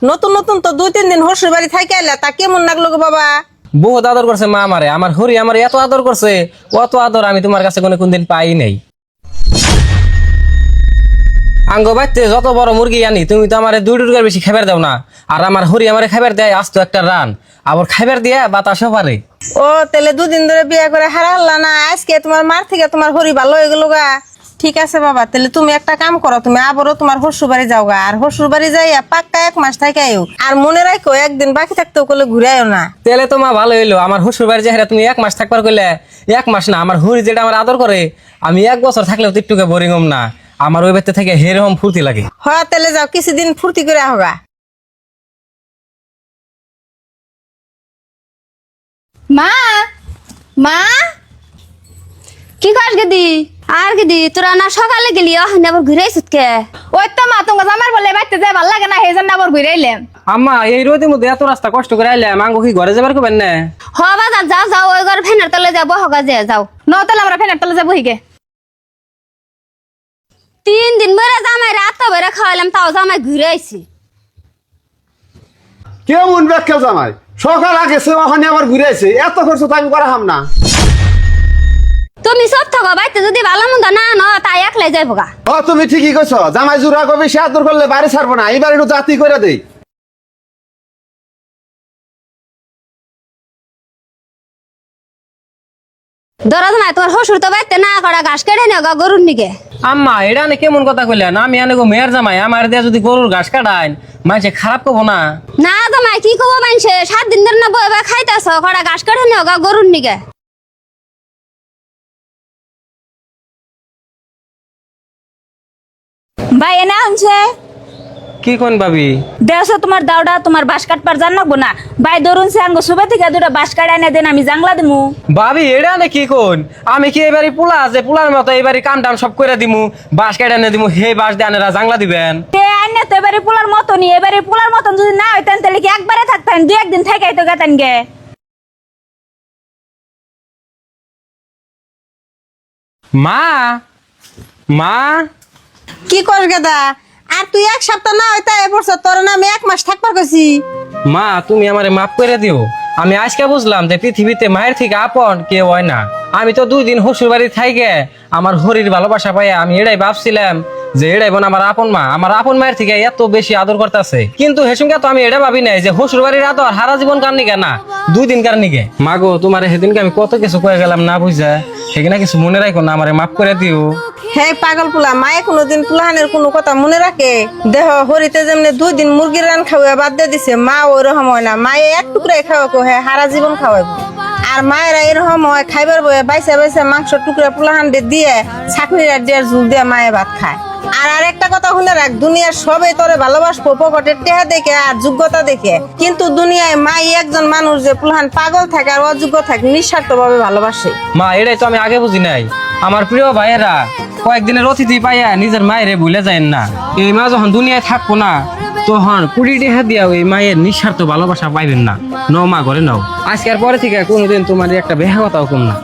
নতুন নতুন তো 2-3 দিন শ্বশুর বাড়ি থাকি আইলা, তা কেমন লাগলো গো বাবা? বহুত আদর করছে মা আমারে, আমার হরি আমার এত আদর করছে, অত আদর আমি তোমার কাছে কোনদিন পাই নাই। আঙ্গ বাইতে যত বড় মুরগি আনি তুমি তো আমার 2 টুকরার বেশি খাবার দাও না, আর আমার হরি আমারে খাবার দেয় আস্ত একটা রান, আবার খাবার দিয়া বাতাসও পারে। ও তাহলে 2 দিন ধরে বিয়ে করে হারাল্লা না, আজকে তোমার মার থেকে তোমার হরি ভালো হয়ে গেল গা। ঠিক আছে বাবা, তাহলে তুমি একটা কাম করো, তুমি আবারও তোমার শ্বশুর বাড়ি যাও গা, আর শ্বশুর বাড়ি যাইয়া পাক্কা 1 মাস থাকি আইও, আর মনে রাখো একদিন বাকি থাকতেও কলে ঘুরে আইও না। তাহলে তো মা ভালো হইলো, আমার শ্বশুর বাড়ি যাই তুমি 1 মাস থাকবার কইলে 1 মাস না, আমার হরি যেটা আমার আদর করে আমি 1 বছর থাকলেও তো একটুকে বোরিং হম না, আমার ওই বাড়িতে থেকে হেরম ফুর্তি লাগে। হয় তাহলে যাও, কিছুদিন ফুর্তি করে আহগা। মা মা কি কর গেদি? আর গেদি তোরা না সকালে গেলি ওখানে আবার ঘুরে আইছিস কে? ওই তো মা তোমার জামার বলে বাইতে যায় ভাল লাগে না, সেই জন্য আবার ঘুরে আইলাম। আম্মা এই রোদের মধ্যে এত রাস্তা কষ্ট করে আইলে মাঙ্গো কি ঘরে যাবার কবেন না? হ বাজার যাও যাও, ওই ঘর ফ্যানের তলে যাবো হগা যে যাও। ন তাহলে আমরা ফেনার তলে যাবো হিগে। 3 দিন ধরে জামাই রাত বেড়ে খাওয়াইলাম, তাও জামাই ঘুরে আইছি। কেমন ব্যাখ্যা জামাই, সকাল আগে সে ওখানে আবার ঘুরে আছে, এত খরচ তো আমি করা হাম না। তুমি সব থাকো বাইতে, যদি ভালো মন্দ না ন তাই একলাই যাইবো গা। ও তুমি ঠিকই কইছো, জামাই জুরা কবি সে আদর করলে বাড়ি ছাড়বো না, এবার একটু জাতি করে দেই। ধরো জামাই তোমার শ্বশুর তো বাইতে না করা ঘাস কেটে নিও গা গরুর নিকে। আম্মা এটা নে কেমন কথা কইলেন, আমি আনে গো মেয়ের জামাই, আমার দিয়া যদি গরুর ঘাস কাটাইন মাইছে খারাপ কব না? না জামাই কি কব মানছে, 7 দিন ধরে না বইবা খাইতেছ, কড়া ঘাস কেটে নিও গা গরুর নিকে। ভাই এনে আনছে কি কোন ভাবি? দেড়শো তোমার দাওডা তোমার বাস কাটবার জান লাগবো না। ভাই ধরুন সে আঙ্গ সুবে থেকে 2টা বাস কাটা এনে দেন, আমি জাংলা দিমু। ভাবি এটা নে কি কোন, আমি কি এবারে পোলা আছে পোলার মতো এবারে কাম টাম সব করে দিমু, বাঁশ কেটে এনে দিমু, হে বাঁশ দিয়ে আনেরা জাংলা দিবেন? তে আইনে তো এবারে পোলার মতনই, এবারে পোলার মতন যদি না হইতেন তাহলে কি একবারে থাকতেন, 2-1 দিন থাকাই তো গেতেন গে। মা মা কি কর গেদা, আর তুই 1 সপ্তাহ না হইতা এ বছর তোর না আমি 1 মাস থাকবার কইছি। মা তুমি আমারে মাফ করে দিও, আমি আজকে বুঝলাম যে পৃথিবীতে মায়ের থেকে আপন কেউ হয় না। আমি তো 2 দিন শ্বশুর বাড়ি থাইকে আমার হরির ভালোবাসা পাইয়া আমি এটাই ভাবছিলাম যে এটাই বোন আমার আপন মা, আমার আপন মায়ের থেকে এত বেশি আদর করতেছে, কিন্তু হেসুমকে তো আমি এটা ভাবি নাই যে শ্বশুর বাড়ির আদর হারা জীবন কার নিকে না 2 দিন কার নিকে। মা গো তোমার সেদিনকে আমি কত কিছু কয়ে গেলাম না বুঝা, সেখানে কিছু মনে রাখো না, আমারে মাফ করে দিও। হে পাগল পোলা, মায়ে কোনোদিন পোলাহানের কোনো কথা মনে রাখে? দেহ হরিতে যেমনি 2 দিন মুরগির রান খাওয়া বাদ দিয়ে দিছে, মা ওই রকম হয় না, মায়ে 1 টুকরাই খাওয়াকো হে হারা জীবন খাওয়াবো। আর মায়েরা এরকম হয় খাইবার বয়ে বাইসা বাইসা মাংস টুকরা পোলাহান দিয়ে ছাকনির দিয়ে ঝুল দিয়ে মায়ে ভাত খায়। আর আরেকটা কথা শুনে রাখ, দুনিয়ার সবাই তোরে ভালোবাসবো পকেটের টেহা দেখে আর যোগ্যতা দেখে, কিন্তু দুনিয়ায় মাই একজন মানুষ যে পোলাহান পাগল থাকে আর অযোগ্য থাকে নিঃস্বার্থ ভাবে ভালোবাসে। মা এটাই তো আমি আগে বুঝি নাই। আমার প্রিয় ভাইয়েরা, কয়েকদিনের অতিথি পাইয়া নিজের মায়েরে ভুলে যায় না। এই মা যখন দুনিয়ায় থাকবো না তখন 20 টাকা দিয়াও এই মায়ের নিঃস্বার্থ ভালোবাসা পাইবেন না। নাও মা ঘরে নাও, আজকের পরে থেকে কোনোদিন তোমার একটা বেহা কথাও কম না।